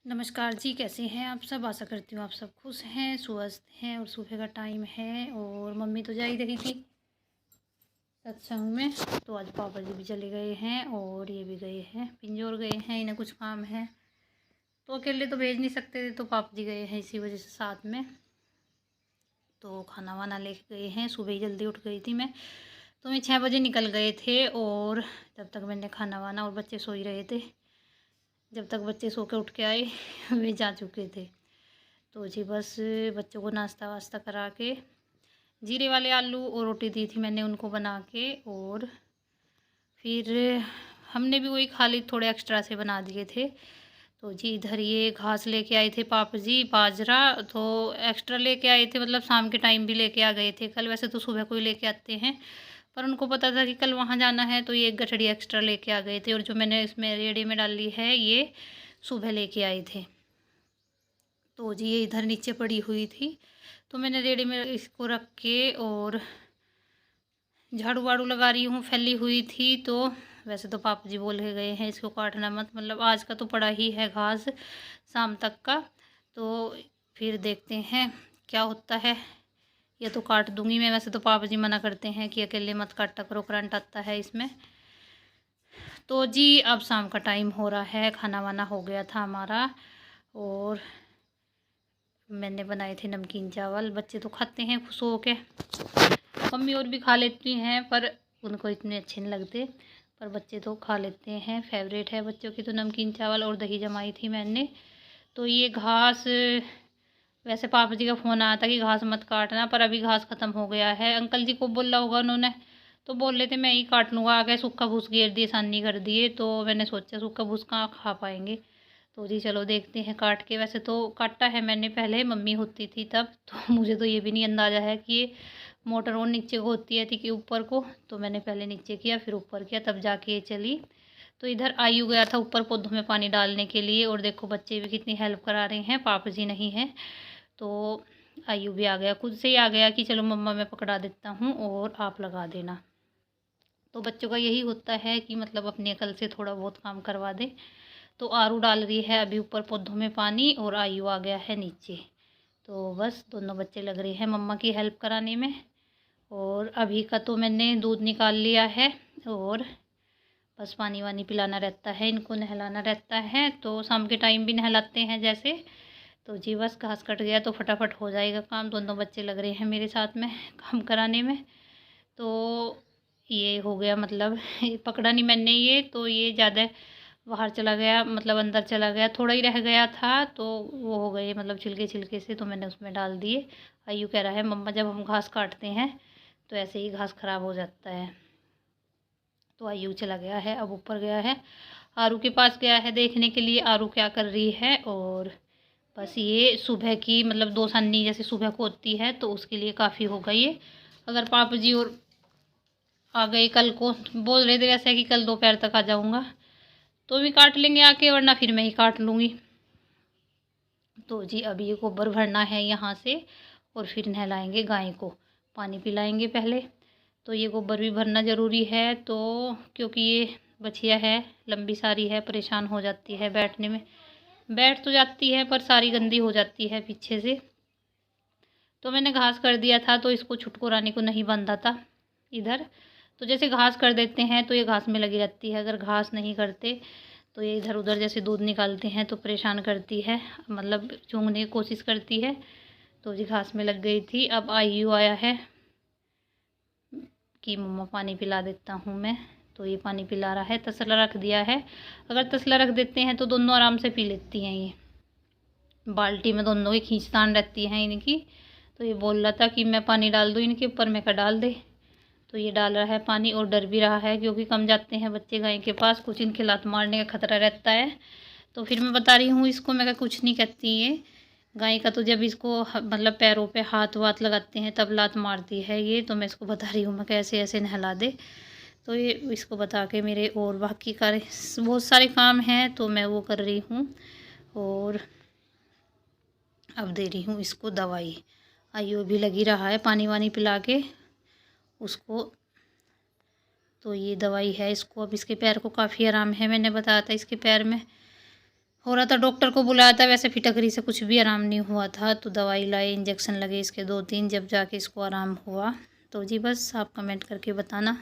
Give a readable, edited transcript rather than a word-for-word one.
नमस्कार जी, कैसे हैं आप सब? आशा करती हूँ आप सब खुश हैं, स्वस्थ हैं और सुबह का टाइम है और मम्मी तो जा ही रही थी सत्संग में। तो आज पापा जी भी चले गए हैं और ये भी गए हैं, पिंजौर गए हैं, इन्हें कुछ काम है तो अकेले तो भेज नहीं सकते थे, तो पापा जी गए हैं इसी वजह से साथ में। तो खाना वाना लेके गए हैं। सुबह ही जल्दी उठ गई थी मैं, तो मैं 6 बजे निकल गए थे और तब तक मैंने खाना वाना और बच्चे सो ही रहे थे। जब तक बच्चे सो के उठ के आए वे जा चुके थे। तो जी बस बच्चों को नाश्ता वास्ता करा के जीरे वाले आलू और रोटी दी थी मैंने उनको बना के, और फिर हमने भी वही खा ली, थोड़े एक्स्ट्रा से बना दिए थे। तो जी इधर ये घास लेके आए थे पापा जी, बाजरा तो एक्स्ट्रा लेके आए थे, मतलब शाम के टाइम भी लेके आ गए थे। कल वैसे तो सुबह को ही लेके आते हैं, पर उनको पता था कि कल वहाँ जाना है तो ये एक गठड़ी एक्स्ट्रा लेके आ गए थे। और जो मैंने इसमें रेड़ी में डाली है ये सुबह लेके आए थे। तो जी ये इधर नीचे पड़ी हुई थी, तो मैंने रेडी में इसको रख के और झाड़ू वाड़ू लगा रही हूँ, फैली हुई थी। तो वैसे तो पापा जी बोल के गए हैं इसको काटना मत, मतलब आज का तो पड़ा ही है घास शाम तक का। तो फिर देखते हैं क्या होता है। ये तो काट दूंगी मैं, वैसे तो पापा जी मना करते हैं कि अकेले मत काटा करो, करंट आता है इसमें। तो जी अब शाम का टाइम हो रहा है, खाना वाना हो गया था हमारा और मैंने बनाए थे नमकीन चावल। बच्चे तो खाते हैं खुश हो के, मम्मी और भी खा लेती हैं पर उनको इतने अच्छे नहीं लगते, पर बच्चे तो खा लेते हैं। फेवरेट है बच्चों की तो नमकीन चावल। और दही जमाई थी मैंने। तो ये घास, वैसे पापा जी का फ़ोन आया था कि घास मत काटना, पर अभी घास ख़त्म हो गया है। अंकल जी को बोला होगा उन्होंने, तो बोल रहे थे मैं ही काट लूँगा, आगे सूखा भूस घेर दिए, सानी कर दिए। तो मैंने सोचा सूखा भूस कहाँ खा पाएंगे, तो जी चलो देखते हैं काट के। वैसे तो काटा है मैंने पहले, मम्मी होती थी तब, तो मुझे तो ये भी नहीं अंदाज़ा है कि ये मोटर और नीचे को होती है थी कि ऊपर को। तो मैंने पहले नीचे किया फिर ऊपर किया, तब जाके ये चली। तो इधर आयु गया था ऊपर पौधों में पानी डालने के लिए, और देखो बच्चे भी कितनी हेल्प करा रहे हैं, पापा जी नहीं हैं। तो आयु भी आ गया, खुद से ही आ गया कि चलो मम्मा मैं पकड़ा देता हूँ और आप लगा देना। तो बच्चों का यही होता है कि मतलब अपनी अकल से थोड़ा बहुत काम करवा दे। तो आरू डाल रही है अभी ऊपर पौधों में पानी, और आयु आ गया है नीचे। तो बस दोनों बच्चे लग रहे हैं मम्मा की हेल्प कराने में। और अभी का तो मैंने दूध निकाल लिया है, और बस पानी वानी पिलाना रहता है, इनको नहलाना रहता है। तो शाम के टाइम भी नहलाते हैं जैसे। तो जी बस घास कट गया तो फटाफट हो जाएगा काम। दोनों बच्चे लग रहे हैं मेरे साथ में काम कराने में। तो ये हो गया, मतलब पकड़ा नहीं मैंने ये, तो ये ज़्यादा बाहर चला गया, मतलब अंदर चला गया, थोड़ा ही रह गया था तो वो हो गए मतलब छिलके छिलके से, तो मैंने उसमें डाल दिए। आयु कह रहा है मम्मा जब हम घास काटते हैं तो ऐसे ही घास ख़राब हो जाता है। तो आयु चला गया है, अब ऊपर गया है, आरू के पास गया है देखने के लिए आरू क्या कर रही है। और बस ये सुबह की मतलब 2 सन्नी जैसे सुबह को होती है, तो उसके लिए काफ़ी होगा ये। अगर पापा जी और आ गए कल को, बोल रहे थे वैसे कि कल दोपहर तक आ जाऊँगा, तो भी काट लेंगे आके, वरना फिर मैं ही काट लूँगी। तो जी अभी ये गोबर भरना है यहाँ से, और फिर नहलाएंगे गाय को, पानी पिलाएंगे पहले। तो ये गोबर भी भरना ज़रूरी है, तो क्योंकि ये बछिया है, लंबी सारी है, परेशान हो जाती है बैठने में। बैठ तो जाती है पर सारी गंदी हो जाती है पीछे से। तो मैंने घास कर दिया था, तो इसको छुटकुरानी को नहीं बांधा था इधर। तो जैसे घास कर देते हैं तो ये घास में लगी रहती है, अगर घास नहीं करते तो ये इधर उधर जैसे दूध निकालते हैं तो परेशान करती है, मतलब चूंघने की कोशिश करती है। तो जी घास में लग गई थी। अब आयु आया है कि मम्मा पानी पिला देता हूँ मैं, तो ये पानी पिला रहा है, तसला रख दिया है। अगर तसला रख देते हैं तो दोनों आराम से पी लेती हैं ये, बाल्टी में दोनों की खींचतान रहती है इनकी। तो ये बोल रहा था कि मैं पानी डाल दूँ इनके ऊपर, मैं कहा डाल दे। तो ये डाल रहा है पानी, और डर भी रहा है क्योंकि कम जाते हैं बच्चे गाय के पास, कुछ इनके लात मारने का खतरा रहता है। तो फिर मैं बता रही हूँ इसको, मैं कहा कुछ नहीं कहती ये गाय का, तो जब इसको मतलब पैरों पे हाथ वाथ लगाते हैं तब लात मारती है ये। तो मैं इसको बता रही हूँ मैं कैसे ऐसे नहला दे। तो ये इसको बता के मेरे और बाकी का बहुत सारे काम हैं तो मैं वो कर रही हूँ। और अब दे रही हूँ इसको दवाई। आयु भी लगी रहा है पानी वानी पिला के उसको। तो ये दवाई है इसको। अब इसके पैर को काफ़ी आराम है, मैंने बताया था इसके पैर में हो रहा था, डॉक्टर को बुलाया था, वैसे फिटकरी से कुछ भी आराम नहीं हुआ था, तो दवाई लाए, इंजेक्शन लगे इसके 2-3, जब जाके इसको आराम हुआ। तो जी बस आप कमेंट करके बताना।